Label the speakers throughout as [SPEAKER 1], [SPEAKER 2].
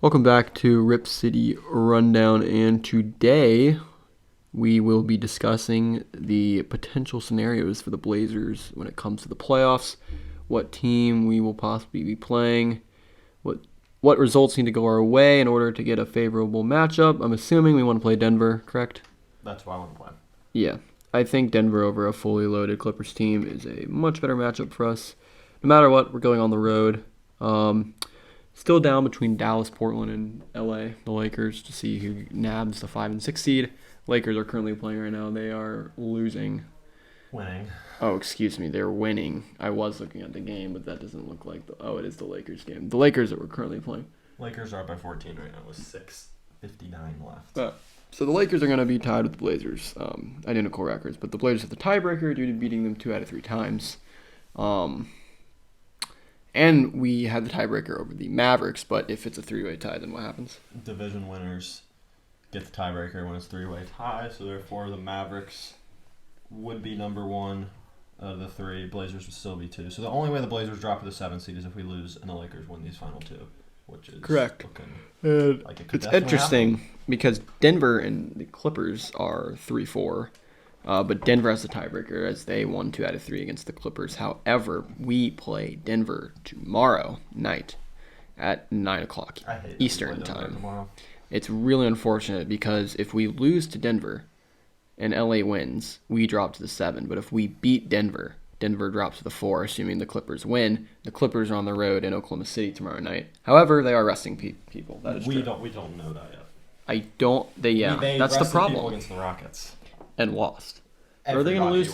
[SPEAKER 1] Welcome back to Rip City Rundown, and today we will be discussing the potential scenarios for the Blazers when it comes to the playoffs, what team we will possibly be playing, what results need to go our way in order to get a favorable matchup. I'm assuming we want to play Denver, correct?
[SPEAKER 2] That's what I want to play.
[SPEAKER 1] Yeah, I think Denver over a fully loaded Clippers team is a much better matchup for us. No matter what, we're going on the road. Still down between Dallas, Portland, and LA, the Lakers, to see who nabs the 5 and 6 seed. Lakers are currently playing right now. They are losing.
[SPEAKER 2] Winning.
[SPEAKER 1] Oh, excuse me. They're winning. I was looking at the game, but that doesn't look like it is the Lakers game. The Lakers that we're currently playing.
[SPEAKER 2] Lakers are up by 14 right now with 6:59 left.
[SPEAKER 1] So the Lakers are going to be tied with the Blazers. Identical records, but the Blazers have the tiebreaker due to beating them 2 out of 3 times. And we had the tiebreaker over the Mavericks, but if it's a 3-way tie, then what happens?
[SPEAKER 2] Division winners get the tiebreaker when it's 3-way tie, so therefore the Mavericks would be number 1 out of the 3. Blazers would still be 2. So the only way the Blazers drop to the 7th seed is if we lose and the Lakers win these final 2, which is
[SPEAKER 1] correct.
[SPEAKER 2] Like it could
[SPEAKER 1] It's interesting because Denver and the Clippers are 3-4. But Denver has the tiebreaker as they won 2 out of 3 against the Clippers. However, we play Denver tomorrow night at 9 o'clock Eastern time. It's really unfortunate because if we lose to Denver and LA wins, we drop to the 7. But if we beat Denver, Denver drops to the 4, assuming the Clippers win. The Clippers are on the road in Oklahoma City tomorrow night. However, they are resting people. That is true.
[SPEAKER 2] We don't know that yet.
[SPEAKER 1] They that's the problem.
[SPEAKER 2] People against the Rockets.
[SPEAKER 1] And lost. Are they going to lose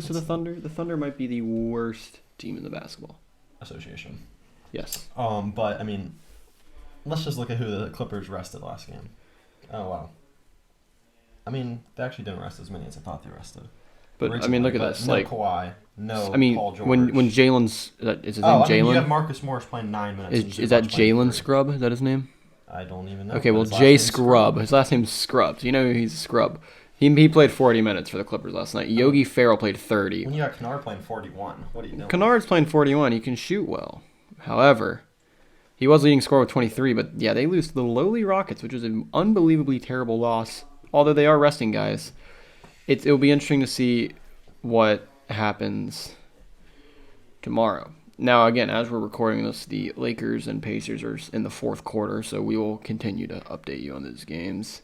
[SPEAKER 1] to the Thunder? The Thunder might be the worst team in the basketball
[SPEAKER 2] association.
[SPEAKER 1] Yes.
[SPEAKER 2] But I mean, let's just look at who the Clippers rested last game. Oh wow. I mean, they actually didn't rest as many as I thought they rested.
[SPEAKER 1] But originally, I mean, look at this.
[SPEAKER 2] No Kawhi. No.
[SPEAKER 1] I mean,
[SPEAKER 2] Paul George.
[SPEAKER 1] when Jalen's is his name Jalen?
[SPEAKER 2] You have Marcus Morris playing 9 minutes.
[SPEAKER 1] Is that Jalen Scrub? Is that his name?
[SPEAKER 2] I don't even know.
[SPEAKER 1] Okay, well, Jay Scrub. His last name's Scrub. So you know he's a scrub. He played 40 minutes for the Clippers last night. Yogi Ferrell played 30.
[SPEAKER 2] When you got Kennard playing 41, what are you doing?
[SPEAKER 1] Kennard's playing 41. He can shoot well. However, he was leading scorer with 23. But yeah, they lose to the lowly Rockets, which is an unbelievably terrible loss. Although they are resting guys, it'll be interesting to see what happens tomorrow. Now, again, as we're recording this, the Lakers and Pacers are in the fourth quarter, so we will continue to update you on those games.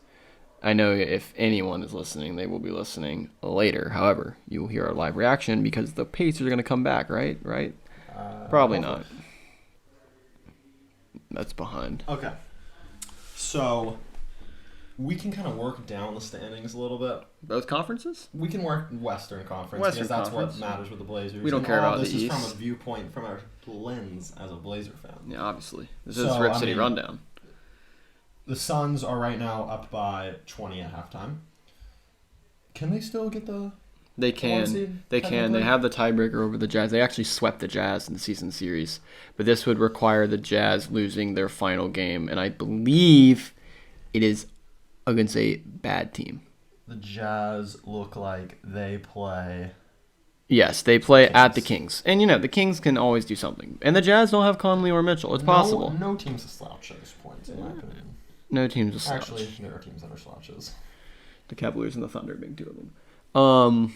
[SPEAKER 1] I know if anyone is listening, they will be listening later. However, you will hear our live reaction because the Pacers are going to come back, right? Probably not. That's behind.
[SPEAKER 2] Okay. So, we can kind of work down the standings a little bit.
[SPEAKER 1] Both conferences?
[SPEAKER 2] We can work Western Conference because that's what matters with the Blazers.
[SPEAKER 1] We don't care about the East.
[SPEAKER 2] This is from a viewpoint, from our lens as a Blazer fan.
[SPEAKER 1] Yeah, obviously. This is Rip City Rundown.
[SPEAKER 2] The Suns are right now up by 20 at halftime. Can they still get the...
[SPEAKER 1] They can. They have the tiebreaker over the Jazz. They actually swept the Jazz in the season series. But this would require the Jazz losing their final game. And I believe it is against a bad team.
[SPEAKER 2] The Jazz look like they play...
[SPEAKER 1] Yes, they play at the Kings. And, the Kings can always do something. And the Jazz don't have Conley or Mitchell. It's possible.
[SPEAKER 2] No team's a slouch at this point, in my opinion.
[SPEAKER 1] No team's a slouch.
[SPEAKER 2] Actually, there are teams that are slouches.
[SPEAKER 1] The Cavaliers and the Thunder being 2 of them.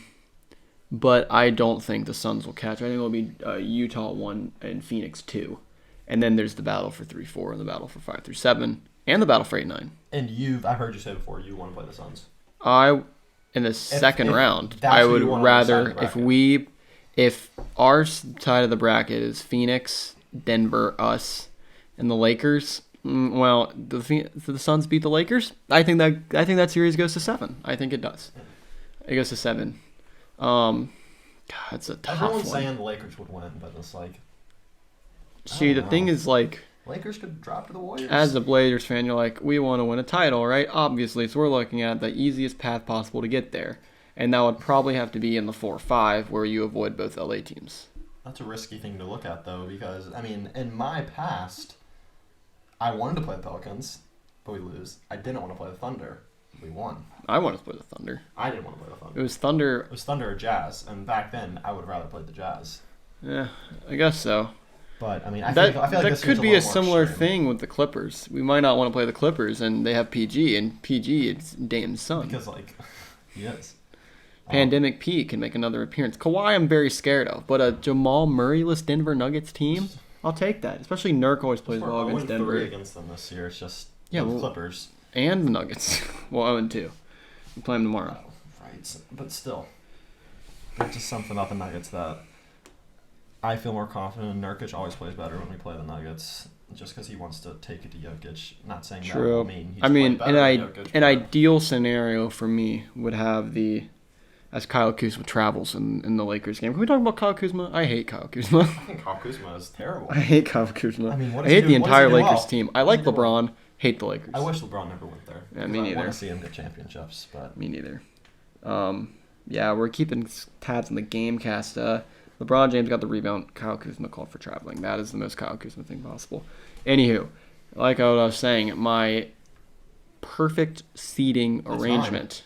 [SPEAKER 1] But I don't think the Suns will catch. I think it'll be Utah 1 and Phoenix 2. And then there's the battle for 3-4 and the battle for 5-7 and the battle for 8-9.
[SPEAKER 2] And I've heard you say before, you want to play the Suns.
[SPEAKER 1] In the second round, I would rather if our side of the bracket is Phoenix, Denver, us, and the Lakers. Well, the Suns beat the Lakers. I think that series goes to 7. I think it does. It goes to 7. God, it's a tough one.
[SPEAKER 2] Everyone's saying the Lakers would win, but it's like.
[SPEAKER 1] See, the thing is, like.
[SPEAKER 2] Lakers could drop to the Warriors.
[SPEAKER 1] As a Blazers fan, you're like, we want to win a title, right? Obviously, so we're looking at the easiest path possible to get there, and that would probably have to be in the 4-5, where you avoid both LA teams.
[SPEAKER 2] That's a risky thing to look at, though, because in my past. I wanted to play the Pelicans, but we lose. I didn't want to play the Thunder. We won.
[SPEAKER 1] I wanted to play the Thunder.
[SPEAKER 2] I didn't want to play the Thunder.
[SPEAKER 1] It was Thunder.
[SPEAKER 2] It was Thunder or Jazz, and back then I would have rather played the Jazz.
[SPEAKER 1] Yeah, I guess so.
[SPEAKER 2] But I mean, I
[SPEAKER 1] That
[SPEAKER 2] feel like
[SPEAKER 1] that
[SPEAKER 2] this
[SPEAKER 1] could
[SPEAKER 2] year's
[SPEAKER 1] be a
[SPEAKER 2] little more
[SPEAKER 1] similar
[SPEAKER 2] extreme.
[SPEAKER 1] thing with the Clippers. We might not want to play the Clippers, and they have PG, and PG it's Dame's son.
[SPEAKER 2] Because like, yes.
[SPEAKER 1] Pandemic P can make another appearance. Kawhi, I'm very scared of, but a Jamal Murray-less Denver Nuggets team, I'll take that. Especially Nurk always plays well against Denver
[SPEAKER 2] against them this year. It's just
[SPEAKER 1] Yeah,
[SPEAKER 2] the
[SPEAKER 1] well-
[SPEAKER 2] Clippers.
[SPEAKER 1] and the Nuggets. Well, 0-2. We play them tomorrow.
[SPEAKER 2] Right, but still, there's just something about the Nuggets that I feel more confident in. Nurkic always plays better when we play the Nuggets, just because he wants to take it to Jokic. Not saying that
[SPEAKER 1] True.
[SPEAKER 2] will mean he's
[SPEAKER 1] I mean,
[SPEAKER 2] played better than Jokic,
[SPEAKER 1] an
[SPEAKER 2] but-
[SPEAKER 1] ideal scenario for me would have as Kyle Kuzma travels in the Lakers game. Can we talk about Kyle Kuzma? I hate Kyle Kuzma.
[SPEAKER 2] I think Kyle Kuzma is terrible.
[SPEAKER 1] I hate Kyle Kuzma.
[SPEAKER 2] I mean, what
[SPEAKER 1] I
[SPEAKER 2] does he
[SPEAKER 1] hate
[SPEAKER 2] do-
[SPEAKER 1] the
[SPEAKER 2] what does
[SPEAKER 1] entire
[SPEAKER 2] he do
[SPEAKER 1] Lakers
[SPEAKER 2] well?
[SPEAKER 1] team. I
[SPEAKER 2] What
[SPEAKER 1] like
[SPEAKER 2] does he do well?
[SPEAKER 1] LeBron. Hate the Lakers.
[SPEAKER 2] I wish LeBron never went there.
[SPEAKER 1] Yeah,
[SPEAKER 2] 'cause
[SPEAKER 1] me
[SPEAKER 2] I
[SPEAKER 1] neither.
[SPEAKER 2] want to see him get championships, but
[SPEAKER 1] Me neither. Yeah, we're keeping tabs on the game cast. LeBron James got the rebound. Kyle Kuzma called for traveling. That is the most Kyle Kuzma thing possible. Anywho, like I was saying, my perfect seating arrangement.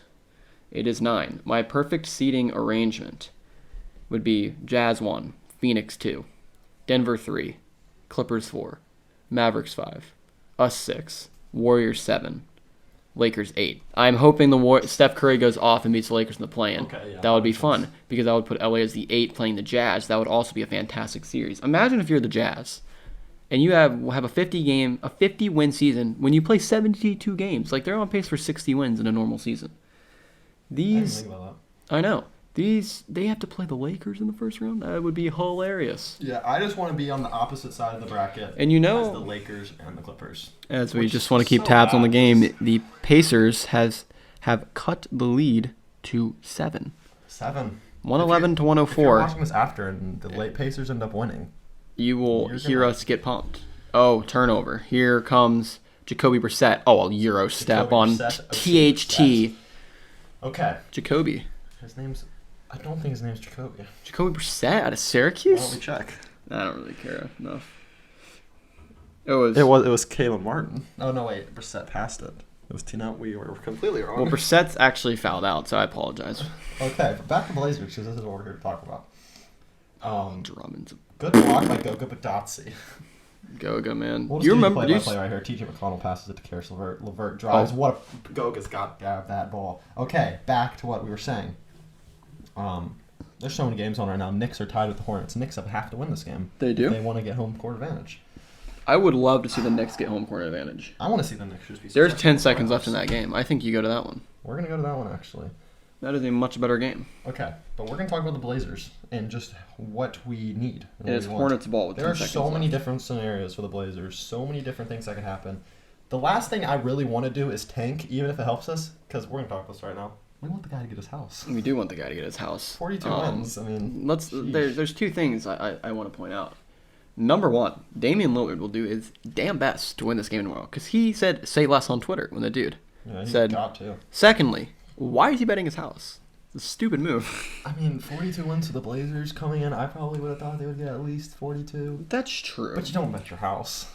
[SPEAKER 1] It is 9. My perfect seating arrangement would be Jazz 1, Phoenix 2, Denver 3, Clippers 4, Mavericks 5, us 6, Warriors 7, Lakers 8. I'm hoping Steph Curry goes off and beats the Lakers in the play-in.
[SPEAKER 2] Okay, yeah,
[SPEAKER 1] that would
[SPEAKER 2] that
[SPEAKER 1] be
[SPEAKER 2] makes
[SPEAKER 1] fun
[SPEAKER 2] sense.
[SPEAKER 1] because I would put LA as the 8 playing the Jazz. That would also be a fantastic series. Imagine if you're the Jazz and you have a 50 win season when you play 72 games. Like they're on pace for 60 wins in a normal season.
[SPEAKER 2] I didn't
[SPEAKER 1] These
[SPEAKER 2] think about
[SPEAKER 1] I know. They have to play the Lakers in the first round. That would be hilarious.
[SPEAKER 2] that. Yeah, I just want to be on the opposite side of the bracket.
[SPEAKER 1] And you know-
[SPEAKER 2] as the Lakers and the Clippers.
[SPEAKER 1] As we
[SPEAKER 2] Which
[SPEAKER 1] just
[SPEAKER 2] is
[SPEAKER 1] want to keep
[SPEAKER 2] so
[SPEAKER 1] tabs on the
[SPEAKER 2] bad.
[SPEAKER 1] game, the Pacers have cut the lead to 7.
[SPEAKER 2] 7.
[SPEAKER 1] 111 to
[SPEAKER 2] If you're
[SPEAKER 1] 104.
[SPEAKER 2] watching this after and the late Pacers end up winning,
[SPEAKER 1] You will
[SPEAKER 2] You're
[SPEAKER 1] hear
[SPEAKER 2] gonna-
[SPEAKER 1] us get pumped. Oh, turnover. Here comes Jacoby Brissett. Oh, a Euro step
[SPEAKER 2] Jacoby
[SPEAKER 1] on
[SPEAKER 2] Brissett,
[SPEAKER 1] THT.
[SPEAKER 2] okay.
[SPEAKER 1] Jacoby.
[SPEAKER 2] His name's. I don't think his name's Jacoby.
[SPEAKER 1] Jacoby Brissett out of
[SPEAKER 2] Why
[SPEAKER 1] Syracuse?
[SPEAKER 2] don't we check?
[SPEAKER 1] I don't really care enough. It was.
[SPEAKER 2] It was Caleb Martin. Oh no, wait, Brissett passed it. It was no, we were completely wrong.
[SPEAKER 1] Well, Brissett's actually fouled out, so I apologize.
[SPEAKER 2] Okay, but back to Blazers because this is what we're here to talk about.
[SPEAKER 1] Drummond's
[SPEAKER 2] Good block by Goga Batotsi.
[SPEAKER 1] Goga, man.
[SPEAKER 2] We'll
[SPEAKER 1] Do you remember?
[SPEAKER 2] play by play right here? TJ McConnell passes it to Karis LeVert. LeVert drives.
[SPEAKER 1] Oh.
[SPEAKER 2] What a Goga's got to grab that ball. Okay, back to what we were saying. There's so many games on right now. Knicks are tied with the Hornets. Knicks have to win this game.
[SPEAKER 1] They do?
[SPEAKER 2] They want to get home court advantage.
[SPEAKER 1] I would love to see the Knicks get home court advantage.
[SPEAKER 2] I want to see the Knicks just be.
[SPEAKER 1] There's
[SPEAKER 2] successful
[SPEAKER 1] 10 seconds left in
[SPEAKER 2] playoffs.
[SPEAKER 1] that game. I think you go to that one.
[SPEAKER 2] We're gonna go to that one actually.
[SPEAKER 1] That is a much better game.
[SPEAKER 2] Okay, but we're gonna talk about the Blazers and just what we need.
[SPEAKER 1] And
[SPEAKER 2] And what
[SPEAKER 1] it's
[SPEAKER 2] we want.
[SPEAKER 1] Hornets ball with
[SPEAKER 2] There
[SPEAKER 1] 10
[SPEAKER 2] are
[SPEAKER 1] seconds
[SPEAKER 2] so many
[SPEAKER 1] left.
[SPEAKER 2] different scenarios for the Blazers. So many different things that could happen. The last thing I really want to do is tank, even if it helps us, because we're gonna talk about this right now. We want the guy to get his house.
[SPEAKER 1] We do want the guy to get his house.
[SPEAKER 2] 42 wins. I mean, sheesh.
[SPEAKER 1] There's two things I want to point out. Number one, Damian Lillard will do his damn best to win this game tomorrow because he said say less on Twitter when the dude
[SPEAKER 2] Yeah, he
[SPEAKER 1] said.
[SPEAKER 2] got to.
[SPEAKER 1] Secondly, why is he betting his house? It's a stupid move.
[SPEAKER 2] I mean, 42 wins to the Blazers coming in. I probably would have thought they would get at least 42.
[SPEAKER 1] That's true.
[SPEAKER 2] But you don't bet your house.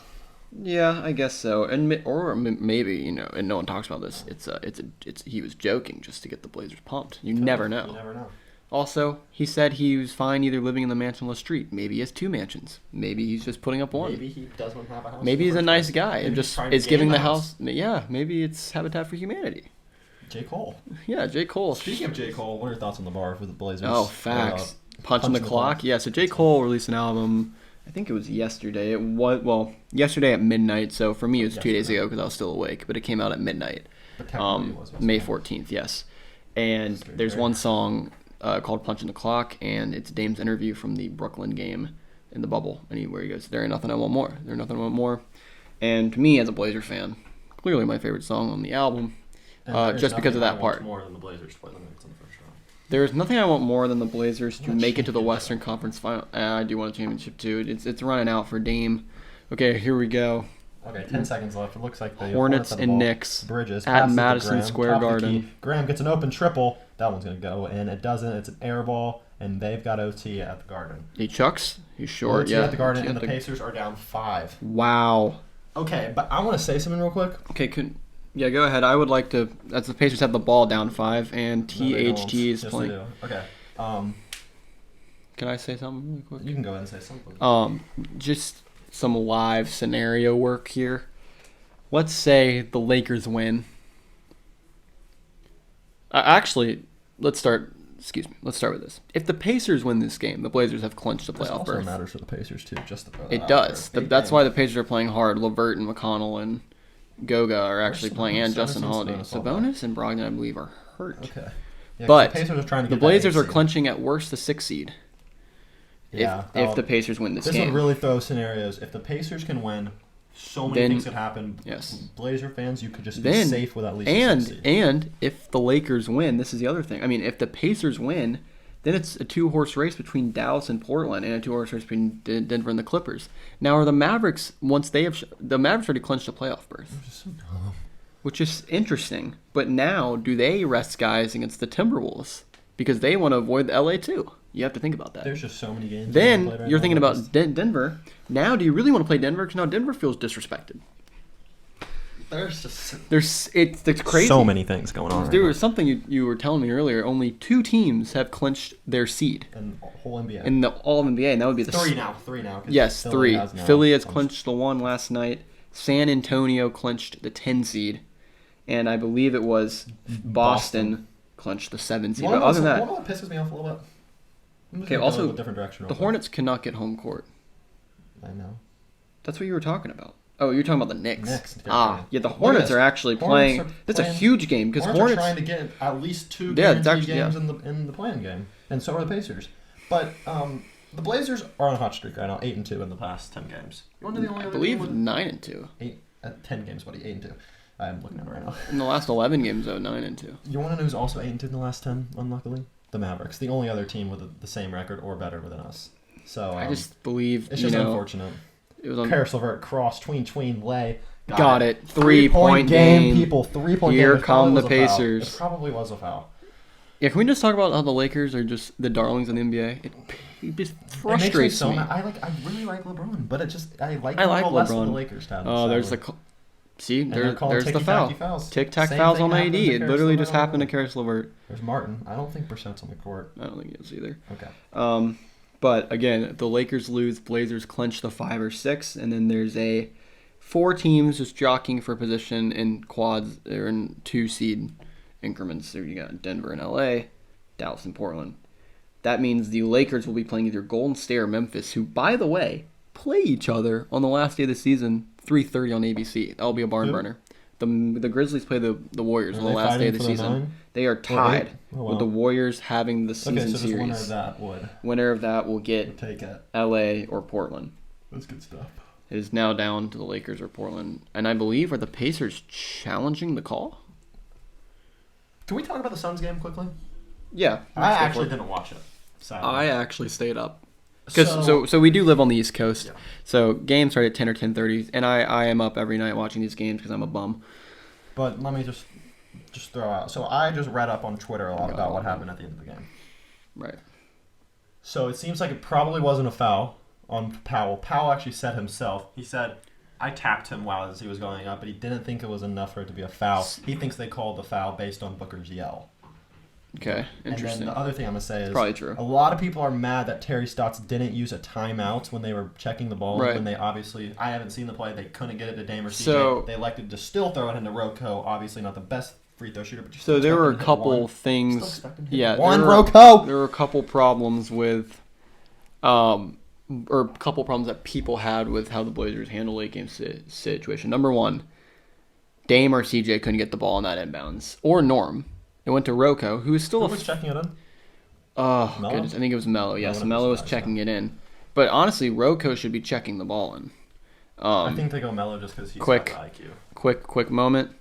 [SPEAKER 1] Yeah, I guess so. And maybe and no one talks about this. He was joking just to get the Blazers pumped. You never know.
[SPEAKER 2] You never know.
[SPEAKER 1] Also, he said he was fine either living in the mansion on the street. Maybe he has 2 mansions. Maybe he's just putting up one.
[SPEAKER 2] Maybe he doesn't have a house.
[SPEAKER 1] Maybe
[SPEAKER 2] in
[SPEAKER 1] he's
[SPEAKER 2] the
[SPEAKER 1] a
[SPEAKER 2] first
[SPEAKER 1] nice
[SPEAKER 2] place.
[SPEAKER 1] guy
[SPEAKER 2] Maybe
[SPEAKER 1] and
[SPEAKER 2] he's
[SPEAKER 1] just
[SPEAKER 2] trying to
[SPEAKER 1] is
[SPEAKER 2] gain
[SPEAKER 1] giving the
[SPEAKER 2] the
[SPEAKER 1] house. Yeah, maybe it's Habitat for Humanity.
[SPEAKER 2] J. Cole.
[SPEAKER 1] Yeah, J. Cole.
[SPEAKER 2] Speaking of J. Cole, what are your thoughts on the bar for the Blazers?
[SPEAKER 1] Oh, facts. Punching the clock. Yeah, so J. Cole released an album. I think it was yesterday. It was yesterday at midnight. So for me, it was 2 days
[SPEAKER 2] Yesterday.
[SPEAKER 1] ago because I was still awake. But it came out at midnight.
[SPEAKER 2] But technically it was
[SPEAKER 1] May
[SPEAKER 2] yesterday.
[SPEAKER 1] 14th. Yes. And
[SPEAKER 2] very
[SPEAKER 1] there's
[SPEAKER 2] fair.
[SPEAKER 1] one song called "Punching the Clock," and it's Dame's interview from the Brooklyn game in the bubble. Anywhere he goes, "There ain't nothing I want more. There ain't nothing I want more." And to me, as a Blazer fan, clearly my favorite song on the album.
[SPEAKER 2] And there is
[SPEAKER 1] Just because of
[SPEAKER 2] nothing
[SPEAKER 1] that
[SPEAKER 2] I want
[SPEAKER 1] part.
[SPEAKER 2] More than the Blazers to play the Knicks in the first round.
[SPEAKER 1] There's nothing I want more than the Blazers to
[SPEAKER 2] Not
[SPEAKER 1] make it to the
[SPEAKER 2] champion,
[SPEAKER 1] Western Conference Final. I do want a championship too. It's running out for Dame. Okay, here we go.
[SPEAKER 2] Okay, 10 seconds left. It looks like the
[SPEAKER 1] Hornets
[SPEAKER 2] have the
[SPEAKER 1] and
[SPEAKER 2] ball.
[SPEAKER 1] Knicks
[SPEAKER 2] Bridges
[SPEAKER 1] at
[SPEAKER 2] passes to
[SPEAKER 1] Madison
[SPEAKER 2] Graham,
[SPEAKER 1] Square
[SPEAKER 2] top of the
[SPEAKER 1] Garden.
[SPEAKER 2] key. Graham gets an open triple. That one's going to go in. It doesn't. It's an air ball, and they've got OT at the Garden.
[SPEAKER 1] He chucks. He's short.
[SPEAKER 2] OT
[SPEAKER 1] Yeah.
[SPEAKER 2] at the Garden,
[SPEAKER 1] OT
[SPEAKER 2] and
[SPEAKER 1] at
[SPEAKER 2] the Pacers are down 5.
[SPEAKER 1] Wow.
[SPEAKER 2] Okay, but I want to say something real quick.
[SPEAKER 1] Okay, yeah, go ahead. I would like to. As the Pacers have the ball down 5, and
[SPEAKER 2] No, they don't.
[SPEAKER 1] THT is
[SPEAKER 2] Yes,
[SPEAKER 1] playing.
[SPEAKER 2] they do. Okay.
[SPEAKER 1] Can I say something really quick?
[SPEAKER 2] You can go ahead and say something.
[SPEAKER 1] Just some live scenario work here. Let's say the Lakers win. Actually, let's start with this. If the Pacers win this game, the Blazers have clinched the
[SPEAKER 2] This
[SPEAKER 1] playoff
[SPEAKER 2] also
[SPEAKER 1] berth.
[SPEAKER 2] matters for the Pacers too. Just to throw that
[SPEAKER 1] It
[SPEAKER 2] out
[SPEAKER 1] does.
[SPEAKER 2] there.
[SPEAKER 1] That's why the Pacers are playing hard. LeVert and McConnell and Goga are actually
[SPEAKER 2] Sabonis?
[SPEAKER 1] playing, and
[SPEAKER 2] I haven't
[SPEAKER 1] Justin
[SPEAKER 2] seen
[SPEAKER 1] Holiday.
[SPEAKER 2] Sabonis all day.
[SPEAKER 1] Sabonis and Brogdon, I believe, are hurt.
[SPEAKER 2] Okay. Yeah, 'cause
[SPEAKER 1] But
[SPEAKER 2] the Pacers are trying to
[SPEAKER 1] the
[SPEAKER 2] get
[SPEAKER 1] Blazers
[SPEAKER 2] that
[SPEAKER 1] are
[SPEAKER 2] eighth seed.
[SPEAKER 1] clinching at worst the 6th seed.
[SPEAKER 2] Yeah,
[SPEAKER 1] If the Pacers win this
[SPEAKER 2] this
[SPEAKER 1] game.
[SPEAKER 2] would really throw scenarios. If the Pacers can win, so many
[SPEAKER 1] Then-
[SPEAKER 2] things could happen.
[SPEAKER 1] yes.
[SPEAKER 2] Blazer fans, you could just be
[SPEAKER 1] Then
[SPEAKER 2] safe with at least a 6 seed.
[SPEAKER 1] and if the Lakers win, this is the other thing. I mean, if the Pacers win, then it's a 2-horse race between Dallas and Portland, and a 2-horse race between Denver and the Clippers. Now, are the Mavericks the Mavericks already clinched a playoff berth,
[SPEAKER 2] Just so dumb.
[SPEAKER 1] which is interesting. But now, do they rest guys against the Timberwolves because they want to avoid LA too? You have to think about that.
[SPEAKER 2] There's just so many games.
[SPEAKER 1] Then
[SPEAKER 2] played right
[SPEAKER 1] you're
[SPEAKER 2] now
[SPEAKER 1] thinking
[SPEAKER 2] that
[SPEAKER 1] about
[SPEAKER 2] just-
[SPEAKER 1] Denver. Now, do you really want to play Denver? Because now Denver feels disrespected.
[SPEAKER 2] There's just
[SPEAKER 1] It's crazy.
[SPEAKER 2] so many things going on.
[SPEAKER 1] There
[SPEAKER 2] Right
[SPEAKER 1] was something you were telling me earlier. Only 2 teams have clinched their seed
[SPEAKER 2] now. And whole NBA.
[SPEAKER 1] in the All NBA, and that would be the
[SPEAKER 2] Three now. 'Cause
[SPEAKER 1] Yes,
[SPEAKER 2] Philly
[SPEAKER 1] 3.
[SPEAKER 2] has now
[SPEAKER 1] Philly has
[SPEAKER 2] clinched.
[SPEAKER 1] clinched the 1 last night. San Antonio clinched the 10 seed, and I believe it was Boston clinched the 7 seed.
[SPEAKER 2] You
[SPEAKER 1] But
[SPEAKER 2] wanna
[SPEAKER 1] other than
[SPEAKER 2] know
[SPEAKER 1] that,
[SPEAKER 2] what pisses me off a little bit? I'm just
[SPEAKER 1] Okay,
[SPEAKER 2] gonna go
[SPEAKER 1] also,
[SPEAKER 2] in a different direction.
[SPEAKER 1] the
[SPEAKER 2] real quick.
[SPEAKER 1] Hornets cannot get home court.
[SPEAKER 2] I know.
[SPEAKER 1] That's what you were talking about. Oh, you're talking about the Knicks.
[SPEAKER 2] Knicks,
[SPEAKER 1] Ah, yeah, the
[SPEAKER 2] Look at
[SPEAKER 1] Hornets
[SPEAKER 2] this.
[SPEAKER 1] are actually
[SPEAKER 2] Hornets
[SPEAKER 1] playing.
[SPEAKER 2] are
[SPEAKER 1] That's a
[SPEAKER 2] playing-
[SPEAKER 1] huge game because
[SPEAKER 2] Hornets
[SPEAKER 1] Hornets.
[SPEAKER 2] are trying to get at least 2
[SPEAKER 1] Yeah, it's
[SPEAKER 2] guaranteed
[SPEAKER 1] actually-
[SPEAKER 2] games in the playing game, and so are the Pacers. But the Blazers are on a hot streak right now, 8-2 in the past 10 games. You want to know the only
[SPEAKER 1] I
[SPEAKER 2] other
[SPEAKER 1] believe
[SPEAKER 2] team with
[SPEAKER 1] 9-2.
[SPEAKER 2] 10 games, buddy, 8-2. I'm looking at it right now.
[SPEAKER 1] In the last 11 games, though, 9-2.
[SPEAKER 2] You want to know who's also 8-2 in the last 10? Unluckily, the Mavericks, the only other team with the same record or better than us. So
[SPEAKER 1] I just believe
[SPEAKER 2] it's
[SPEAKER 1] you
[SPEAKER 2] just
[SPEAKER 1] know
[SPEAKER 2] unfortunate.
[SPEAKER 1] it was on.
[SPEAKER 2] Karis LeVert, cross, tween, lay.
[SPEAKER 1] Got it. 3-point game.
[SPEAKER 2] people. 3-point
[SPEAKER 1] Here
[SPEAKER 2] game. It
[SPEAKER 1] come
[SPEAKER 2] probably
[SPEAKER 1] the
[SPEAKER 2] was a foul.
[SPEAKER 1] Pacers.
[SPEAKER 2] It probably was a foul.
[SPEAKER 1] Yeah, can we just talk about how the Lakers are just the darlings in the NBA? It just
[SPEAKER 2] It makes me
[SPEAKER 1] frustrates
[SPEAKER 2] so
[SPEAKER 1] me.
[SPEAKER 2] mad. I really like LeBron, but it just I like
[SPEAKER 1] I like
[SPEAKER 2] less than
[SPEAKER 1] LeBron.
[SPEAKER 2] the Lakers have.
[SPEAKER 1] Oh, there's the
[SPEAKER 2] sadly.
[SPEAKER 1] see
[SPEAKER 2] And they're calling
[SPEAKER 1] there's the foul.
[SPEAKER 2] ticky-tacky fouls.
[SPEAKER 1] Tic-tac
[SPEAKER 2] Same
[SPEAKER 1] fouls
[SPEAKER 2] thing
[SPEAKER 1] on
[SPEAKER 2] happened
[SPEAKER 1] AD.
[SPEAKER 2] to
[SPEAKER 1] It
[SPEAKER 2] Karis
[SPEAKER 1] literally
[SPEAKER 2] LeVert
[SPEAKER 1] just
[SPEAKER 2] on
[SPEAKER 1] happened to
[SPEAKER 2] the
[SPEAKER 1] Karis LeVert.
[SPEAKER 2] There's Martin. I don't think Brissett's on the court.
[SPEAKER 1] I don't think it is either.
[SPEAKER 2] Okay.
[SPEAKER 1] But again, the Lakers lose, Blazers clinch the 5 or 6, and then there's 4 teams just jockeying for position in quads or in 2 seed increments. So you got Denver and LA, Dallas and Portland. That means the Lakers will be playing either Golden State or Memphis, who, by the way, play each other on the last day of the season, 3:30 on ABC. That'll be a barn
[SPEAKER 2] Who?
[SPEAKER 1] burner. The Grizzlies play the Warriors
[SPEAKER 2] Are
[SPEAKER 1] on the
[SPEAKER 2] they
[SPEAKER 1] last day of the
[SPEAKER 2] fighting for the
[SPEAKER 1] season.
[SPEAKER 2] 9?
[SPEAKER 1] They are tied
[SPEAKER 2] Oh, wow.
[SPEAKER 1] with the Warriors having the season
[SPEAKER 2] Okay, so just winner of
[SPEAKER 1] series.
[SPEAKER 2] that would
[SPEAKER 1] Winner of that will get
[SPEAKER 2] take it.
[SPEAKER 1] LA or Portland.
[SPEAKER 2] That's good stuff.
[SPEAKER 1] It is now down to the Lakers or Portland. And I believe, are the Pacers challenging the call?
[SPEAKER 2] Can we talk about the Suns game quickly?
[SPEAKER 1] Yeah.
[SPEAKER 2] I actually didn't watch it. Sadly.
[SPEAKER 1] I actually stayed up. Because so we do live on the East Coast.
[SPEAKER 2] Yeah.
[SPEAKER 1] So games start at 10 or 10:30. And I am up every night watching these games because I'm a bum.
[SPEAKER 2] But let me just throw out. So I just read up on Twitter a lot about what happened at the end of the game.
[SPEAKER 1] Right.
[SPEAKER 2] So it seems like it probably wasn't a foul on Powell. Powell actually said himself. He said, I tapped him while as he was going up, but he didn't think it was enough for it to be a foul. He thinks they called the foul based on Booker's yell.
[SPEAKER 1] Okay. Interesting.
[SPEAKER 2] And then the other thing I'm going to say is
[SPEAKER 1] Probably true.
[SPEAKER 2] a lot of people are mad that Terry Stotts didn't use a timeout when they were checking the ball.
[SPEAKER 1] Right.
[SPEAKER 2] When they obviously, I haven't seen the play, they couldn't get it to Dame or CJ.
[SPEAKER 1] So-
[SPEAKER 2] They elected to still throw it into Rocco. Obviously not the best free throw shooter, but you
[SPEAKER 1] So
[SPEAKER 2] still
[SPEAKER 1] there were a
[SPEAKER 2] expect him to hit
[SPEAKER 1] couple
[SPEAKER 2] one. Still
[SPEAKER 1] things.
[SPEAKER 2] expect him to hit
[SPEAKER 1] Yeah.
[SPEAKER 2] one
[SPEAKER 1] there were-
[SPEAKER 2] Rocco.
[SPEAKER 1] There were a couple problems with, or a couple problems that people had with how the Blazers handle late game situation. Number one, Dame or CJ couldn't get the ball in that inbounds, or Norm. It went to Rocco, who is still
[SPEAKER 2] Who
[SPEAKER 1] a
[SPEAKER 2] was checking it in?
[SPEAKER 1] oh
[SPEAKER 2] Melo?
[SPEAKER 1] goodness, I think it was Melo. Yes,
[SPEAKER 2] wouldn't be
[SPEAKER 1] Melo was
[SPEAKER 2] surprised,
[SPEAKER 1] checking it in, but honestly, Rocco should be checking the ball in.
[SPEAKER 2] I think they go Melo just because he's
[SPEAKER 1] quick.
[SPEAKER 2] got the IQ.
[SPEAKER 1] Quick moment.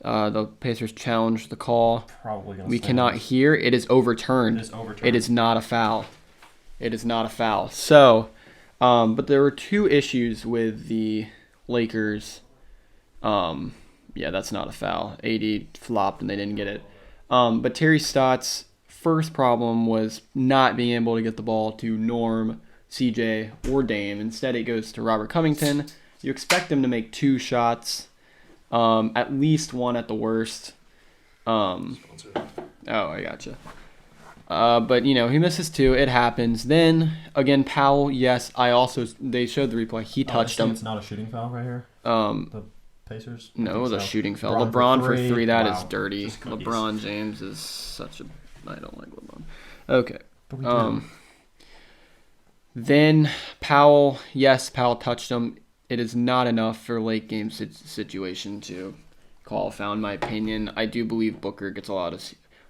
[SPEAKER 1] The Pacers challenged the call.
[SPEAKER 2] Probably going to
[SPEAKER 1] We cannot hear. It is overturned.
[SPEAKER 2] It is overturned.
[SPEAKER 1] It is not a foul. It is not a foul. So, but there were 2 issues with the Lakers. Yeah, that's not a foul. AD flopped and they didn't get it. But Terry Stotts' first problem was not being able to get the ball to Norm, CJ, or Dame. Instead, it goes to Robert Covington. You expect him to make 2 shots, at least 1 at the worst. Oh, I gotcha. But he misses 2. It happens. Then again, Powell. Yes, they showed the replay. He touched him.
[SPEAKER 2] It's not a shooting foul right here.
[SPEAKER 1] The
[SPEAKER 2] Pacers.
[SPEAKER 1] No, it was a shooting foul.
[SPEAKER 2] LeBron
[SPEAKER 1] LeBron for 3. That is
[SPEAKER 2] Wow.
[SPEAKER 1] dirty.
[SPEAKER 2] Just cookies.
[SPEAKER 1] LeBron James is such a. I don't like LeBron. Okay.
[SPEAKER 2] But we do.
[SPEAKER 1] Then Powell. Yes, Powell touched him. It is not enough for late game situation to call a foul, in my opinion. I do believe Booker gets a lot of.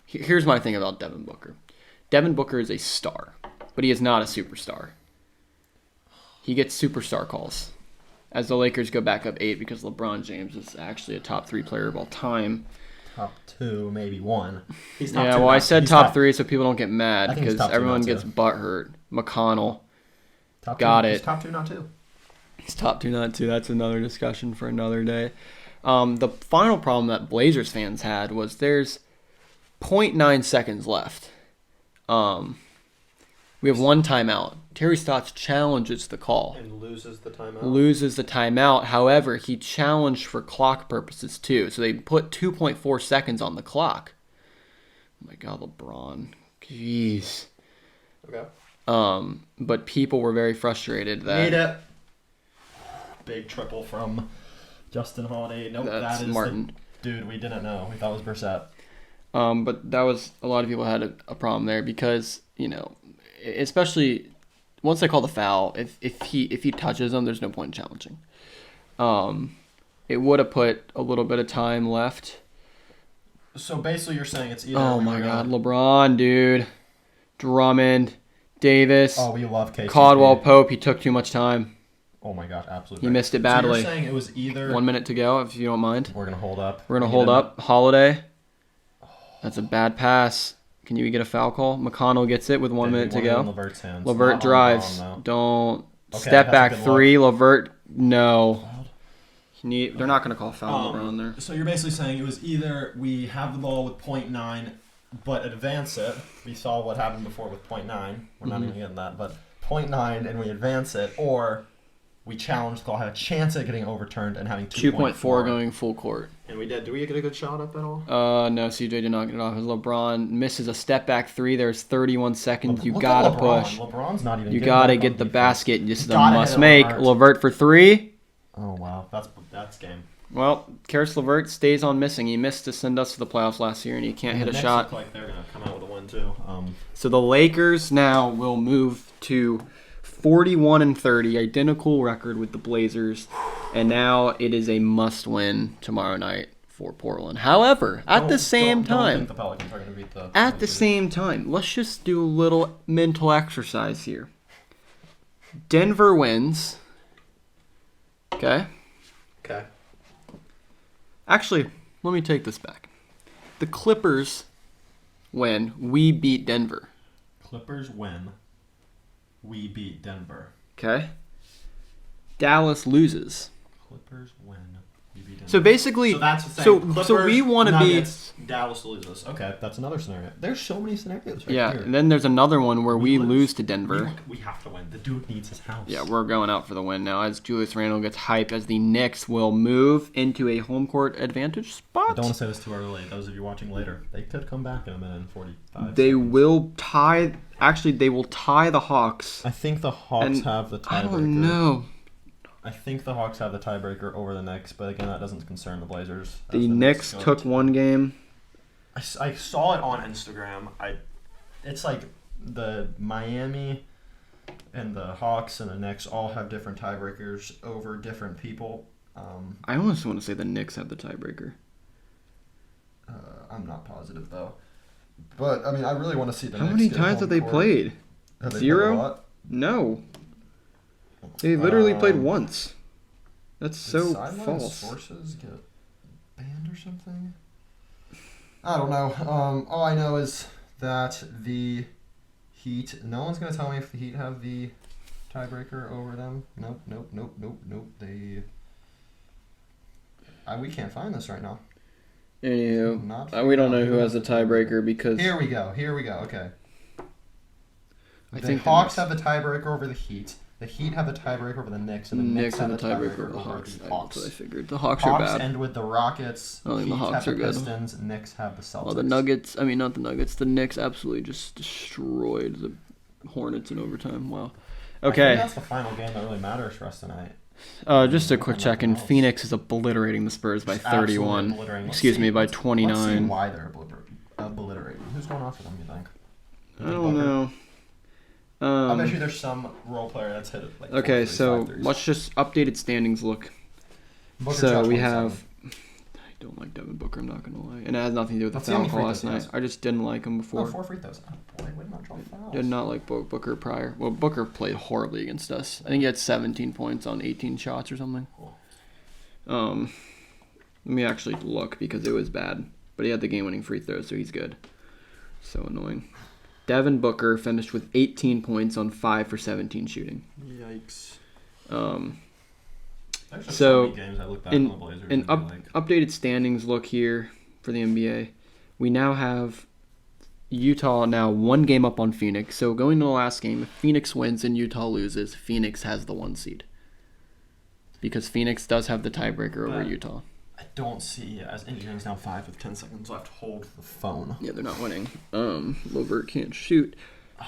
[SPEAKER 1] Here's my thing about Devin Booker. Devin Booker is a star, but he is not a superstar. He gets superstar calls as the Lakers go back up 8 because LeBron James is actually a top 3 player of all time.
[SPEAKER 2] Top 2, maybe 1. He's top
[SPEAKER 1] Yeah,
[SPEAKER 2] 2
[SPEAKER 1] well,
[SPEAKER 2] now.
[SPEAKER 1] I said
[SPEAKER 2] He's
[SPEAKER 1] top 3 so people don't get mad
[SPEAKER 2] I think he's
[SPEAKER 1] because
[SPEAKER 2] top 2
[SPEAKER 1] everyone
[SPEAKER 2] now,
[SPEAKER 1] gets
[SPEAKER 2] too.
[SPEAKER 1] butthurt. McConnell.
[SPEAKER 2] Top
[SPEAKER 1] Got
[SPEAKER 2] 2.
[SPEAKER 1] it.
[SPEAKER 2] He's top 2, not 2.
[SPEAKER 1] He's top 2, not 2. That's another discussion for another day. The final problem that Blazers fans had was there's 0.9 seconds left. We have 1 timeout. Terry Stotts challenges the call.
[SPEAKER 2] And loses the timeout.
[SPEAKER 1] Loses the timeout. However, he challenged for clock purposes too. So they put 2.4 seconds on the clock. Oh my God, LeBron. Jeez.
[SPEAKER 2] Okay.
[SPEAKER 1] But people were very frustrated
[SPEAKER 2] Made
[SPEAKER 1] that
[SPEAKER 2] it. Big triple from Justin Holiday. Nope,
[SPEAKER 1] that's
[SPEAKER 2] that is
[SPEAKER 1] Martin.
[SPEAKER 2] Dude, we didn't know. We thought it was Brissett.
[SPEAKER 1] But that was a lot of people had a problem there because especially once they call the foul, if he touches them, there's no point in challenging. It would have put a little bit of time left.
[SPEAKER 2] So basically, you're saying it's either.
[SPEAKER 1] Oh my God, LeBron, dude, Drummond, Davis,
[SPEAKER 2] Oh, we love KCP.
[SPEAKER 1] Caldwell Pope. He took too much time.
[SPEAKER 2] Oh my gosh, absolutely.
[SPEAKER 1] He missed it
[SPEAKER 2] So
[SPEAKER 1] badly.
[SPEAKER 2] you're saying it was either.
[SPEAKER 1] 1 minute to go, if you don't mind.
[SPEAKER 2] We're gonna hold up.
[SPEAKER 1] We're gonna
[SPEAKER 2] We
[SPEAKER 1] hold
[SPEAKER 2] need a-
[SPEAKER 1] up. Holiday. That's a bad pass. Can you get a foul call? McConnell gets it with 1 minute to
[SPEAKER 2] One in
[SPEAKER 1] go.
[SPEAKER 2] Levert's hands.
[SPEAKER 1] Levert
[SPEAKER 2] Not
[SPEAKER 1] drives.
[SPEAKER 2] on Braun,
[SPEAKER 1] Don't
[SPEAKER 2] Okay,
[SPEAKER 1] step
[SPEAKER 2] that's a
[SPEAKER 1] back
[SPEAKER 2] good
[SPEAKER 1] 3. Levert, no.
[SPEAKER 2] though.
[SPEAKER 1] They're not going to call foul
[SPEAKER 2] Um,
[SPEAKER 1] LeBron there.
[SPEAKER 2] So you're basically saying it was either we have the ball with 0.9, but advance it. We saw what happened before with 0.9. We're not
[SPEAKER 1] Mhm.
[SPEAKER 2] even getting that, but 0.9 and we advance it, or we challenge the call, had a chance at getting overturned and having
[SPEAKER 1] 2.4 going full court.
[SPEAKER 2] And we did. Do we get a good shot up at all?
[SPEAKER 1] No, CJ did not get it off. As LeBron misses a step back 3, there's 31 seconds. You
[SPEAKER 2] Look
[SPEAKER 1] got to
[SPEAKER 2] at LeBron.
[SPEAKER 1] push.
[SPEAKER 2] LeBron's not even.
[SPEAKER 1] You
[SPEAKER 2] getting
[SPEAKER 1] got to
[SPEAKER 2] up on
[SPEAKER 1] get the
[SPEAKER 2] defense.
[SPEAKER 1] basket. This is a
[SPEAKER 2] Gotta hit
[SPEAKER 1] must
[SPEAKER 2] it,
[SPEAKER 1] make.
[SPEAKER 2] Levert.
[SPEAKER 1] Levert for 3.
[SPEAKER 2] Oh wow, that's game.
[SPEAKER 1] Well, Karis LeVert stays on missing. He missed to send us to the playoffs last year, and he can't
[SPEAKER 2] And
[SPEAKER 1] hit a
[SPEAKER 2] the Knicks
[SPEAKER 1] shot.
[SPEAKER 2] look like they're gonna come out with a win too.
[SPEAKER 1] So the Lakers now will move to 41-30, identical record with the Blazers, and now it is a must-win tomorrow night for Portland. However, at the same
[SPEAKER 2] Don't
[SPEAKER 1] time,
[SPEAKER 2] think the Pelicans are gonna beat the.
[SPEAKER 1] at the
[SPEAKER 2] Blazers.
[SPEAKER 1] same time, let's just do a little mental exercise here. Denver wins. Okay.
[SPEAKER 2] Okay.
[SPEAKER 1] Actually, let me take this back. The Clippers win. We beat Denver.
[SPEAKER 2] Clippers win. We beat Denver.
[SPEAKER 1] Okay. Dallas loses.
[SPEAKER 2] Clippers win. We beat Denver.
[SPEAKER 1] So basically,
[SPEAKER 2] So that's the thing.
[SPEAKER 1] so
[SPEAKER 2] Clippers,
[SPEAKER 1] we want to be.
[SPEAKER 2] Nuggets, Dallas loses. Okay, that's another scenario. There's so many scenarios right
[SPEAKER 1] Yeah,
[SPEAKER 2] here.
[SPEAKER 1] and then there's another one where we
[SPEAKER 2] lose.
[SPEAKER 1] lose to Denver.
[SPEAKER 2] We have to win. The dude needs his house.
[SPEAKER 1] Yeah, we're going out for the win now as Julius Randle gets hyped as the Knicks will move into a home court advantage
[SPEAKER 2] I
[SPEAKER 1] spot.
[SPEAKER 2] don't want to say this too early. Those of you watching later, they could come back in a minute and 45.
[SPEAKER 1] They
[SPEAKER 2] seconds.
[SPEAKER 1] will tie. Actually, they will tie the Hawks.
[SPEAKER 2] I think the Hawks
[SPEAKER 1] And
[SPEAKER 2] have the tiebreaker.
[SPEAKER 1] I don't know.
[SPEAKER 2] I think the Hawks have the tiebreaker over the Knicks, but again, that doesn't concern the Blazers.
[SPEAKER 1] The Knicks
[SPEAKER 2] go
[SPEAKER 1] took
[SPEAKER 2] to-
[SPEAKER 1] one game.
[SPEAKER 2] I saw it on Instagram. It's like the Miami and the Hawks and the Knicks all have different tiebreakers over different people.
[SPEAKER 1] I almost want to say the Knicks have the tiebreaker.
[SPEAKER 2] I'm not positive though. But I mean, I really want to see the
[SPEAKER 1] How
[SPEAKER 2] Knicks
[SPEAKER 1] many
[SPEAKER 2] get
[SPEAKER 1] times
[SPEAKER 2] home
[SPEAKER 1] have they
[SPEAKER 2] court.
[SPEAKER 1] played?
[SPEAKER 2] Have they
[SPEAKER 1] Zero?
[SPEAKER 2] played a lot?
[SPEAKER 1] No. They literally played
[SPEAKER 2] Um,
[SPEAKER 1] once. That's
[SPEAKER 2] Did
[SPEAKER 1] so
[SPEAKER 2] sideline
[SPEAKER 1] false.
[SPEAKER 2] sources get banned or something? I don't know. All I know is that the Heat. No one's gonna tell me if the Heat have the tiebreaker over them. Nope. They. We can't find this right now.
[SPEAKER 1] Anywho,
[SPEAKER 2] Not
[SPEAKER 1] we don't know who has the tiebreaker because
[SPEAKER 2] Here we go. Okay.
[SPEAKER 1] I
[SPEAKER 2] The
[SPEAKER 1] think
[SPEAKER 2] Hawks
[SPEAKER 1] the
[SPEAKER 2] have the tiebreaker over the Heat. The Heat have the tiebreaker over the Knicks, and the
[SPEAKER 1] Knicks
[SPEAKER 2] have
[SPEAKER 1] have
[SPEAKER 2] the
[SPEAKER 1] the
[SPEAKER 2] tiebreaker
[SPEAKER 1] tiebreaker over the
[SPEAKER 2] over
[SPEAKER 1] Hawks.
[SPEAKER 2] the
[SPEAKER 1] That's
[SPEAKER 2] Hawks.
[SPEAKER 1] what I figured. The Hawks are
[SPEAKER 2] Hawks
[SPEAKER 1] bad.
[SPEAKER 2] end with the Rockets.
[SPEAKER 1] I don't think the
[SPEAKER 2] Heat
[SPEAKER 1] Hawks
[SPEAKER 2] have
[SPEAKER 1] are
[SPEAKER 2] the
[SPEAKER 1] good.
[SPEAKER 2] Pistons. Knicks have the Celtics.
[SPEAKER 1] Well, the Nuggets. I mean, not the Nuggets. The Knicks absolutely just destroyed the Hornets in overtime. Wow.
[SPEAKER 2] I think
[SPEAKER 1] Okay.
[SPEAKER 2] that's the final game that really matters for us tonight.
[SPEAKER 1] Just a quick check in. Phoenix is obliterating the Spurs by
[SPEAKER 2] Just absolutely
[SPEAKER 1] 31.
[SPEAKER 2] obliterating. Let's
[SPEAKER 1] Excuse
[SPEAKER 2] see-
[SPEAKER 1] me, by
[SPEAKER 2] let's see
[SPEAKER 1] 29.
[SPEAKER 2] why they're obliterating. Who's going off for them, you think?
[SPEAKER 1] I don't know.
[SPEAKER 2] I bet you there's some role player that's hit it like
[SPEAKER 1] Okay,
[SPEAKER 2] 4 threes,
[SPEAKER 1] so
[SPEAKER 2] 5 threes.
[SPEAKER 1] let's just updated standings look.
[SPEAKER 2] Booker
[SPEAKER 1] So
[SPEAKER 2] shot
[SPEAKER 1] we
[SPEAKER 2] 27.
[SPEAKER 1] have. I don't like Devin Booker. I'm not gonna lie, and it has nothing to do with the
[SPEAKER 2] Let's see how
[SPEAKER 1] foul
[SPEAKER 2] many
[SPEAKER 1] call
[SPEAKER 2] free
[SPEAKER 1] last
[SPEAKER 2] throws he
[SPEAKER 1] night.
[SPEAKER 2] has.
[SPEAKER 1] I just didn't like him
[SPEAKER 2] Oh,
[SPEAKER 1] before.
[SPEAKER 2] 4 free throws. Oh boy, way to not draw fouls.
[SPEAKER 1] Did not like Booker prior. Well, Booker played horribly against us. I think he had 17 points on 18 shots or something.
[SPEAKER 2] Cool.
[SPEAKER 1] Let me actually look because it was bad. But he had the game-winning free throws, so he's good. So annoying. Devin Booker finished with 18 points on 5 for 17 shooting.
[SPEAKER 2] Yikes. There's just
[SPEAKER 1] So,
[SPEAKER 2] many games I look back
[SPEAKER 1] in-
[SPEAKER 2] on the Blazers
[SPEAKER 1] An
[SPEAKER 2] and be like,
[SPEAKER 1] updated standings look here for the NBA. We now have Utah now 1 game up on Phoenix. So going to the last game, if Phoenix wins and Utah loses, Phoenix has the 1 seed. Because Phoenix does have the tiebreaker over
[SPEAKER 2] But-
[SPEAKER 1] Utah.
[SPEAKER 2] I don't see as Indiana's now 5 with 10 seconds left. Hold the phone.
[SPEAKER 1] Yeah, they're not winning. Levert can't shoot.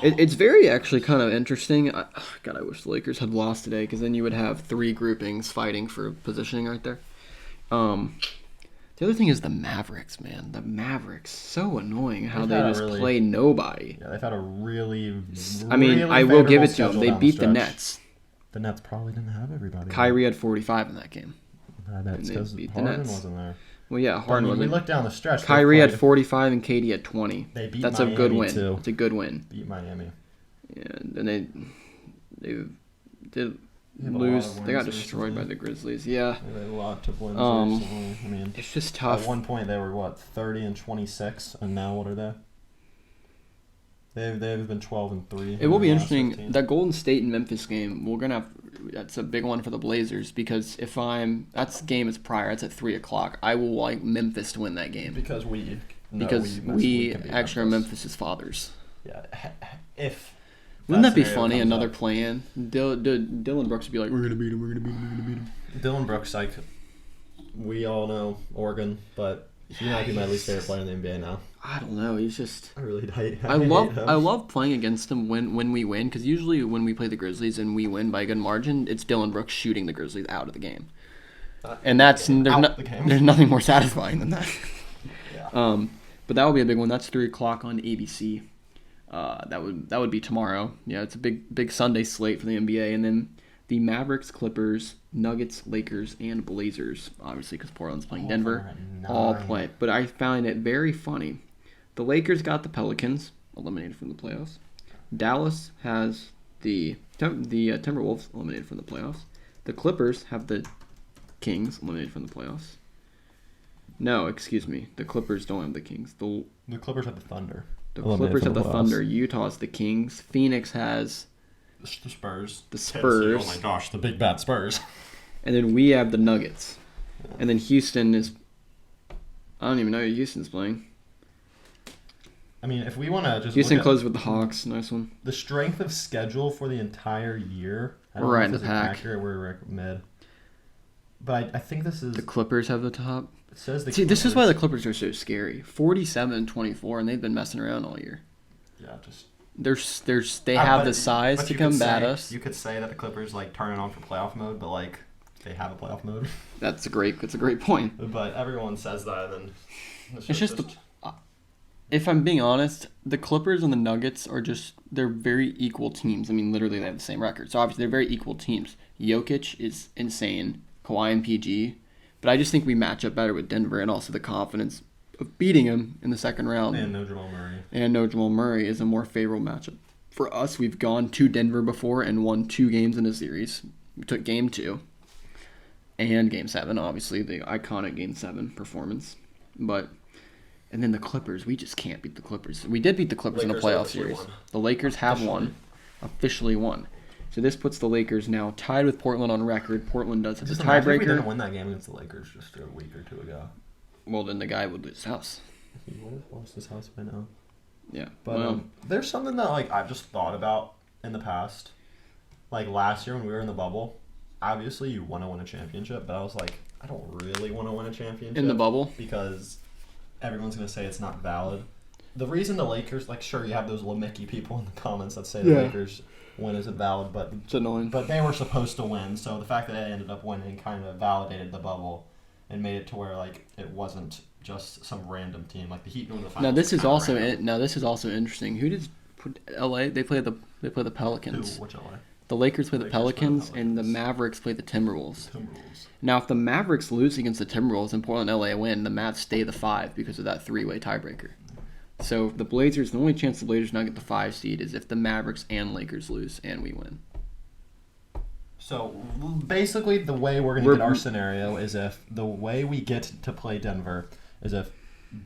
[SPEAKER 1] It's very actually kind of interesting. God, I wish the Lakers had lost today because then you would have 3 groupings fighting for positioning right there. The other thing is the Mavericks, man. The Mavericks, so annoying how
[SPEAKER 2] They've
[SPEAKER 1] they
[SPEAKER 2] had a
[SPEAKER 1] just
[SPEAKER 2] really-
[SPEAKER 1] play nobody.
[SPEAKER 2] Yeah, they've had a really.
[SPEAKER 1] I mean,
[SPEAKER 2] really
[SPEAKER 1] I will give
[SPEAKER 2] favorable
[SPEAKER 1] it to them.
[SPEAKER 2] schedule
[SPEAKER 1] They
[SPEAKER 2] down
[SPEAKER 1] beat the
[SPEAKER 2] stretch.
[SPEAKER 1] Nets.
[SPEAKER 2] The Nets probably didn't have everybody.
[SPEAKER 1] Kyrie had 45 in that game.
[SPEAKER 2] That's
[SPEAKER 1] they
[SPEAKER 2] because
[SPEAKER 1] beat the
[SPEAKER 2] Harden
[SPEAKER 1] Nets.
[SPEAKER 2] wasn't there.
[SPEAKER 1] Well, yeah,
[SPEAKER 2] But, I
[SPEAKER 1] Harden
[SPEAKER 2] mean, we
[SPEAKER 1] wasn't.
[SPEAKER 2] look down the stretch. they
[SPEAKER 1] Kyrie had
[SPEAKER 2] played-
[SPEAKER 1] 45 and KD had 20.
[SPEAKER 2] They beat
[SPEAKER 1] That's a
[SPEAKER 2] Miami
[SPEAKER 1] good win.
[SPEAKER 2] too.
[SPEAKER 1] It's a good win.
[SPEAKER 2] Beat Miami.
[SPEAKER 1] Yeah, and they did
[SPEAKER 2] They have a lot
[SPEAKER 1] lose.
[SPEAKER 2] of
[SPEAKER 1] They got
[SPEAKER 2] wins
[SPEAKER 1] destroyed by
[SPEAKER 2] recently.
[SPEAKER 1] the Grizzlies. Yeah,
[SPEAKER 2] They had a lot of wins
[SPEAKER 1] Um,
[SPEAKER 2] recently. I mean,
[SPEAKER 1] it's just
[SPEAKER 2] at
[SPEAKER 1] tough.
[SPEAKER 2] one point they were what 30-26, and now what are they? They've been 12-3.
[SPEAKER 1] It will
[SPEAKER 2] in
[SPEAKER 1] be
[SPEAKER 2] the last
[SPEAKER 1] interesting.
[SPEAKER 2] 15.
[SPEAKER 1] That Golden State and Memphis game, we're gonna have. That's a big one for the Blazers because that's game is prior. It's at 3:00. I will like Memphis to win that game
[SPEAKER 2] because we know
[SPEAKER 1] because
[SPEAKER 2] we
[SPEAKER 1] we
[SPEAKER 2] can beat
[SPEAKER 1] actually are
[SPEAKER 2] Memphis.
[SPEAKER 1] Memphis's fathers.
[SPEAKER 2] Yeah, if
[SPEAKER 1] Wouldn't that be
[SPEAKER 2] scenario
[SPEAKER 1] funny?
[SPEAKER 2] comes
[SPEAKER 1] Another
[SPEAKER 2] up.
[SPEAKER 1] play-in. Dylan Brooks would be like, "We're gonna beat him. We're gonna beat him. We're gonna beat him."
[SPEAKER 2] Dylan Brooks, like we all know Oregon, but he might be my least favorite player in the NBA now.
[SPEAKER 1] I don't know. He's just.
[SPEAKER 2] I really hate
[SPEAKER 1] I
[SPEAKER 2] him.
[SPEAKER 1] love playing against him when we win because usually when we play the Grizzlies and we win by a good margin, it's Dylan Brooks shooting the Grizzlies out of the game, and that's
[SPEAKER 2] out
[SPEAKER 1] there's,
[SPEAKER 2] the game.
[SPEAKER 1] there's nothing more satisfying than that.
[SPEAKER 2] Yeah.
[SPEAKER 1] But that will be a big one. That's 3:00 on ABC. That would be tomorrow. Yeah, it's a big Sunday slate for the NBA, and then the Mavericks, Clippers, Nuggets, Lakers, and Blazers. Obviously, because Portland's playing
[SPEAKER 2] All
[SPEAKER 1] Denver,
[SPEAKER 2] of them are at
[SPEAKER 1] all
[SPEAKER 2] 9.
[SPEAKER 1] play. But I found it very funny. The Lakers got the Pelicans eliminated from the playoffs. Dallas has the Timberwolves eliminated from the playoffs. The Clippers have the Kings eliminated from the playoffs. No, excuse me. The Clippers don't have the Kings. The
[SPEAKER 2] Clippers have the Thunder.
[SPEAKER 1] The
[SPEAKER 2] Eliminated
[SPEAKER 1] Clippers
[SPEAKER 2] from
[SPEAKER 1] have
[SPEAKER 2] the
[SPEAKER 1] the
[SPEAKER 2] playoffs.
[SPEAKER 1] Thunder. Utah has the Kings. Phoenix has,
[SPEAKER 2] The Spurs.
[SPEAKER 1] The
[SPEAKER 2] Tennessee,
[SPEAKER 1] Spurs.
[SPEAKER 2] Oh my gosh, the big bad Spurs.
[SPEAKER 1] and then we have the Nuggets. And then Houston is. I don't even know who Houston's playing.
[SPEAKER 2] I mean, if we want to just
[SPEAKER 1] Houston
[SPEAKER 2] look at
[SPEAKER 1] closed with the Hawks. Nice one.
[SPEAKER 2] the strength of schedule for the entire year, I don't
[SPEAKER 1] We're
[SPEAKER 2] know
[SPEAKER 1] right
[SPEAKER 2] if
[SPEAKER 1] in the
[SPEAKER 2] this is
[SPEAKER 1] pack.
[SPEAKER 2] accurate, we're mid. But I think this is.
[SPEAKER 1] The Clippers have the top.
[SPEAKER 2] It says the
[SPEAKER 1] See, this is why the
[SPEAKER 2] Clippers-
[SPEAKER 1] Clippers are so scary. 47-24, and they've been messing around all year.
[SPEAKER 2] Yeah, just.
[SPEAKER 1] They have
[SPEAKER 2] But-
[SPEAKER 1] the size
[SPEAKER 2] but
[SPEAKER 1] to
[SPEAKER 2] you could
[SPEAKER 1] combat
[SPEAKER 2] say-
[SPEAKER 1] us.
[SPEAKER 2] You could say that the Clippers like turn it on for playoff mode, but like they have a playoff mode.
[SPEAKER 1] That's a great point.
[SPEAKER 2] But everyone says that, and then
[SPEAKER 1] It's just if I'm being honest, the Clippers and the Nuggets they're very equal teams. I mean, literally they have the same record. So obviously they're very equal teams. Jokic is insane, Kawhi and PG, but I just think we match up better with Denver, and also the confidence of beating him in the second round.
[SPEAKER 2] and no Jamal Murray.
[SPEAKER 1] And no Jamal Murray is a more favorable matchup for us. We've gone to Denver before and won 2 games in a series. We took Game 2 and Game 7, obviously the iconic Game 7 performance, and then the Clippers, we just can't beat the Clippers. We did beat the Clippers in a
[SPEAKER 2] Lakers
[SPEAKER 1] playoff
[SPEAKER 2] officially
[SPEAKER 1] series.
[SPEAKER 2] won.
[SPEAKER 1] The Lakers have officially won. So this puts the Lakers now tied with Portland on record. Portland does have the
[SPEAKER 2] Just imagine if we didn't
[SPEAKER 1] tiebreaker.
[SPEAKER 2] win that game against the Lakers just a week or two ago.
[SPEAKER 1] Well, then the guy would lose his house.
[SPEAKER 2] He would have lost his house by now.
[SPEAKER 1] Yeah,
[SPEAKER 2] But there's something that like I've just thought about in the past. like last year when we were in the bubble, obviously you want to win a championship, but I was like, I don't really want to win a championship
[SPEAKER 1] In the bubble?
[SPEAKER 2] because everyone's gonna say it's not valid. The reason the Lakers, like, sure, you have those Lemicky people in the comments that say the Lakers win isn't valid, but
[SPEAKER 1] It's annoying.
[SPEAKER 2] but they were supposed to win. So the fact that they ended up winning kind of validated the bubble and made it to where like it wasn't just some random team like the Heat going to the finals.
[SPEAKER 1] Now this is
[SPEAKER 2] kinda
[SPEAKER 1] also
[SPEAKER 2] random.
[SPEAKER 1] interesting. Who did LA? They play the Pelicans.
[SPEAKER 2] Who? Which LA?
[SPEAKER 1] The Lakers play the
[SPEAKER 2] Lakers play the
[SPEAKER 1] Pelicans, and the
[SPEAKER 2] Pelicans.
[SPEAKER 1] Mavericks play the Timberwolves.
[SPEAKER 2] Timberwolves.
[SPEAKER 1] Now, if the Mavericks lose against the Timberwolves and Portland LA win, the Mavs stay the 5 because of that 3-way tiebreaker. So the Blazers, the only chance the Blazers not get the 5 seed is if the Mavericks and Lakers lose and we win.
[SPEAKER 2] So basically, the way we're going to get our scenario is if the way we get to play Denver is if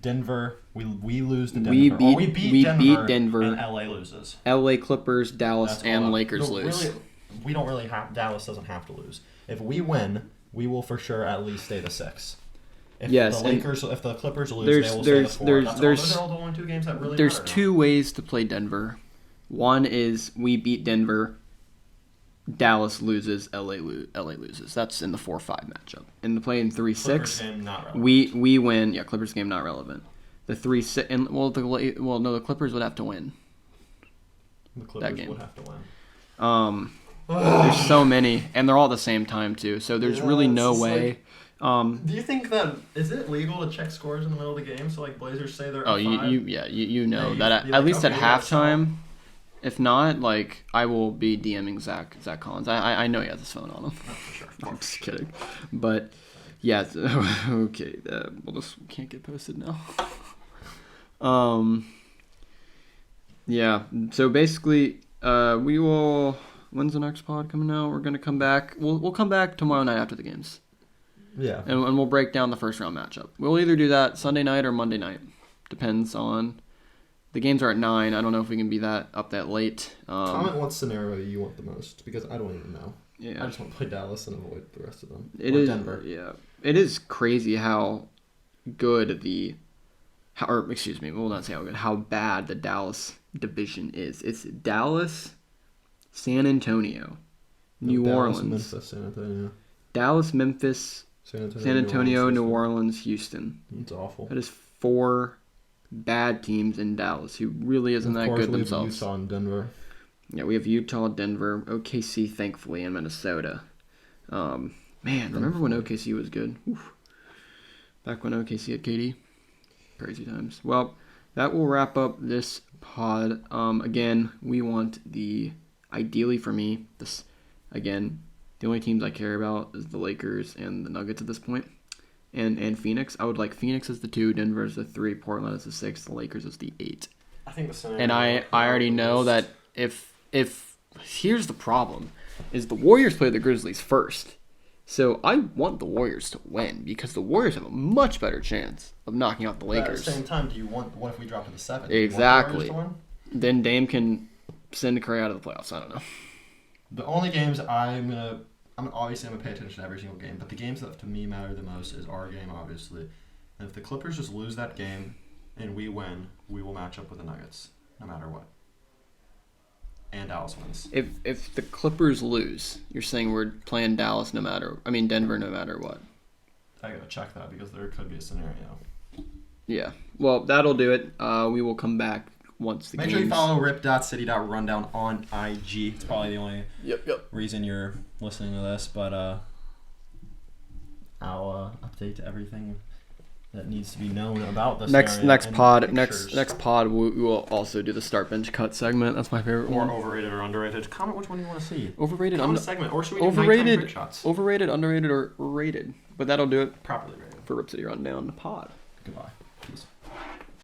[SPEAKER 2] Denver we lose to Denver
[SPEAKER 1] We
[SPEAKER 2] or
[SPEAKER 1] beat Denver
[SPEAKER 2] and LA loses.
[SPEAKER 1] LA Clippers, Dallas,
[SPEAKER 2] That's
[SPEAKER 1] and
[SPEAKER 2] all.
[SPEAKER 1] Lakers
[SPEAKER 2] No,
[SPEAKER 1] lose.
[SPEAKER 2] Really, we don't really have. Dallas doesn't have to lose. If we win, we will for sure at least stay the 6. If
[SPEAKER 1] Yes,
[SPEAKER 2] the
[SPEAKER 1] and
[SPEAKER 2] Lakers, if the Clippers lose,
[SPEAKER 1] there's-
[SPEAKER 2] they will
[SPEAKER 1] there's-
[SPEAKER 2] stay the 4.
[SPEAKER 1] there's-
[SPEAKER 2] Those are all the only 2 games that really
[SPEAKER 1] There's
[SPEAKER 2] matter
[SPEAKER 1] 2 ways to play Denver. One is we beat Denver, Dallas loses, LA loses. That's in the 4-5 matchup. In the play in
[SPEAKER 2] now. Clippers
[SPEAKER 1] 3-6,
[SPEAKER 2] game, not relevant.
[SPEAKER 1] we win. Yeah, Clippers game not relevant. The 3-6 and the Clippers would have to win.
[SPEAKER 2] the Clippers
[SPEAKER 1] game.
[SPEAKER 2] would have to win.
[SPEAKER 1] There's so many, and they're all at the same time too. So there's
[SPEAKER 2] Yeah,
[SPEAKER 1] really
[SPEAKER 2] it's
[SPEAKER 1] no
[SPEAKER 2] just
[SPEAKER 1] way.
[SPEAKER 2] Do you think that is it legal to check scores in the middle of the game? So like Blazers say they're
[SPEAKER 1] Oh,
[SPEAKER 2] up
[SPEAKER 1] you
[SPEAKER 2] 5?
[SPEAKER 1] know
[SPEAKER 2] Yeah,
[SPEAKER 1] that
[SPEAKER 2] you
[SPEAKER 1] at
[SPEAKER 2] like,
[SPEAKER 1] least
[SPEAKER 2] okay,
[SPEAKER 1] at
[SPEAKER 2] we gotta
[SPEAKER 1] halftime. If not, like I will be DMing Zach Collins. I know he has his phone on him.
[SPEAKER 2] for sure.
[SPEAKER 1] I'm just kidding, but yeah. Okay, we'll just can't get posted now. Yeah. So basically, we will. When's the next pod coming out? We're gonna come back. We'll come back tomorrow night after the games,
[SPEAKER 2] Yeah.
[SPEAKER 1] and we'll break down the first round matchup. We'll either do that Sunday night or Monday night. Depends on. The games are at 9. I don't know if we can be up that late.
[SPEAKER 2] Comment what scenario you want the most because I don't even know. I
[SPEAKER 1] Yeah.
[SPEAKER 2] just want to play Dallas and avoid the rest of them.
[SPEAKER 1] It
[SPEAKER 2] or
[SPEAKER 1] is
[SPEAKER 2] Denver.
[SPEAKER 1] Yeah. It is crazy how good we'll not say how good, how bad the Dallas division is. It's Dallas, San Antonio, New
[SPEAKER 2] Dallas,
[SPEAKER 1] Orleans,
[SPEAKER 2] Memphis, San Antonio.
[SPEAKER 1] Dallas, Memphis, San Antonio, New Orleans, Houston.
[SPEAKER 2] It's awful.
[SPEAKER 1] That is 4 bad teams in Dallas who really isn't that good themselves.
[SPEAKER 2] Utah and Denver.
[SPEAKER 1] Yeah, we have Utah, Denver, OKC, thankfully, and Minnesota. Man, remember when OKC was good? Oof. Back when OKC had KD. Crazy times. Well, that will wrap up this pod. Again, we want ideally for me, the only teams I care about is the Lakers and the Nuggets at this point. And Phoenix. I would like Phoenix as the 2, Denver as the 3, Portland as the 6, the Lakers as the 8.
[SPEAKER 2] I think the scenario.
[SPEAKER 1] And I already know that if here's the problem, is the Warriors play the Grizzlies first. So I want the Warriors to win because the Warriors have a much better chance of knocking out the Lakers.
[SPEAKER 2] At the same time, what if we drop to the 7?
[SPEAKER 1] Exactly.
[SPEAKER 2] Do you want the Warriors to win?
[SPEAKER 1] Then Dame can send Curry out of the playoffs. I don't know.
[SPEAKER 2] The only games I'm obviously I'm gonna pay attention to every single game, but the games that to me matter the most is our game, obviously. And if the Clippers just lose that game and we win, we will match up with the Nuggets, no matter what. And Dallas wins.
[SPEAKER 1] If the Clippers lose, you're saying we're playing Denver no matter what.
[SPEAKER 2] I gotta check that because there could be a scenario.
[SPEAKER 1] Yeah. Well, that'll do it. We will come back once the
[SPEAKER 2] Make
[SPEAKER 1] games.
[SPEAKER 2] sure you follow rip.city.rundown on IG. It's probably the only
[SPEAKER 1] Yep.
[SPEAKER 2] reason you're listening to this, but I'll update everything that needs to be known about this.
[SPEAKER 1] Next pod we will also do the start bench cut segment. That's my favorite
[SPEAKER 2] Or
[SPEAKER 1] one.
[SPEAKER 2] overrated or underrated. Comment which one you want to see.
[SPEAKER 1] Overrated,
[SPEAKER 2] Comment segment, or should we do nighttime trick shots?
[SPEAKER 1] overrated, underrated, or rated. But that'll do it
[SPEAKER 2] Properly rated.
[SPEAKER 1] for Rip City Rundown pod.
[SPEAKER 2] Goodbye. Peace.